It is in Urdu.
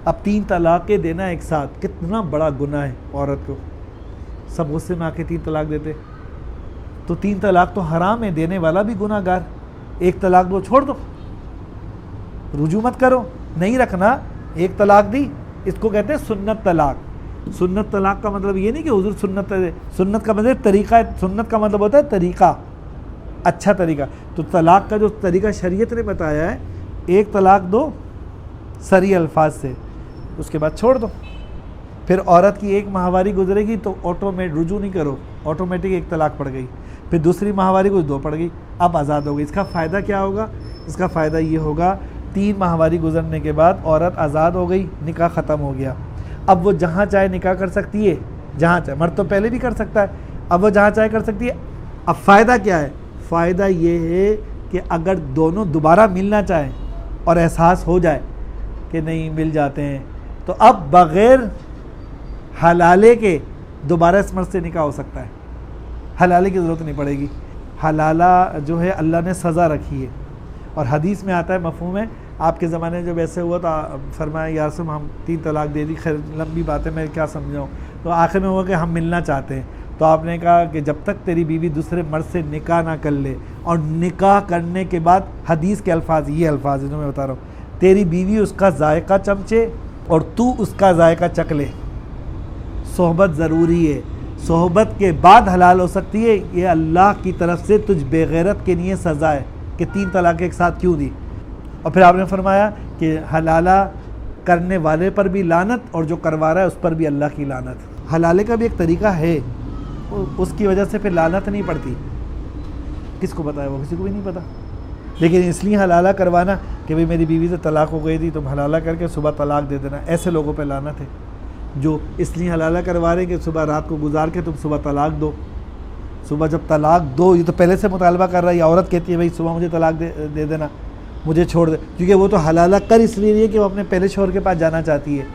اب 3 طلاقیں دینا ایک ساتھ کتنا بڑا گناہ ہے عورت کو. سب غصے میں آ کے 3 طلاق دیتے. تو 3 طلاق تو حرام ہے, دینے والا بھی گناہ گار. 1 طلاق دو, چھوڑ دو, رجوع مت کرو, نہیں رکھنا. 1 طلاق دی, اس کو کہتے ہیں سنت طلاق. سنت طلاق کا مطلب یہ نہیں کہ حضور سنت کا مطلب طریقہ ہے. سنت کا مطلب ہوتا ہے طریقہ, اچھا طریقہ. تو طلاق کا جو طریقہ شریعت نے بتایا ہے, 1 طلاق دو صریح الفاظ سے, اس کے بعد چھوڑ دو. پھر عورت کی 1 ماہواری گزرے گی تو رجوع نہیں کرو, آٹومیٹک 1 طلاق پڑ گئی. پھر دوسری ماہواری کو 2 پڑ گئی, اب آزاد ہو گئی. اس کا فائدہ کیا ہوگا؟ اس کا فائدہ یہ ہوگا 3 ماہواری گزرنے کے بعد عورت آزاد ہو گئی, نکاح ختم ہو گیا. اب وہ جہاں چاہے نکاح کر سکتی ہے, جہاں چاہے. مرد تو پہلے بھی کر سکتا ہے, اب وہ جہاں چاہے کر سکتی ہے. اب فائدہ کیا ہے؟ فائدہ یہ ہے کہ اگر دونوں دوبارہ ملنا چاہیں اور احساس ہو جائے کہ نہیں مل جاتے ہیں, تو اب بغیر حلالے کے دوبارہ اس مرد سے نکاح ہو سکتا ہے. حلالے کی ضرورت نہیں پڑے گی. حلالہ جو ہے اللہ نے سزا رکھی ہے, اور حدیث میں آتا ہے, مفہوم ہے. آپ کے زمانے میں جب ایسے ہوا تو فرمایا یا رسول ہم 3 طلاق دے دی. خیر لمبی بات ہے, میں کیا سمجھاؤں. تو آخر میں ہوا کہ ہم ملنا چاہتے ہیں. تو آپ نے کہا کہ جب تک تیری بیوی دوسرے مرد سے نکاح نہ کر لے, اور نکاح کرنے کے بعد حدیث کے الفاظ, یہ الفاظ ہیں جو میں بتا رہا ہوں, تیری بیوی اس کا ذائقہ چمچے اور تو اس کا ذائقہ چکھ لے. صحبت ضروری ہے, صحبت کے بعد حلال ہو سکتی ہے. یہ اللہ کی طرف سے تجھ بے غیرت کے لیے سزا ہے کہ 3 طلاق ایک ساتھ کیوں دی. اور پھر آپ نے فرمایا کہ حلالہ کرنے والے پر بھی لعنت, اور جو کروا رہا ہے اس پر بھی اللہ کی لعنت. حلالے کا بھی ایک طریقہ ہے, اس کی وجہ سے پھر لعنت نہیں پڑتی. کس کو پتہ ہے؟ وہ کسی کو بھی نہیں پتہ. لیکن اس لیے حلالہ کروانا کہ بھئی میری بیوی سے طلاق ہو گئی تھی, تم حلالہ کر کے صبح طلاق دے دینا, ایسے لوگوں پہ لعنت ہے جو اس لیے حلالہ کروا رہے کہ صبح رات کو گزار کے تم صبح طلاق دو. صبح جب طلاق دو, یہ تو پہلے سے مطالبہ کر رہا ہے. یہ عورت کہتی ہے بھئی صبح مجھے طلاق دے دینا, مجھے چھوڑ دے, کیونکہ وہ تو حلالہ کر اس لیے کہ وہ اپنے پہلے شوہر کے پاس جانا چاہتی ہے.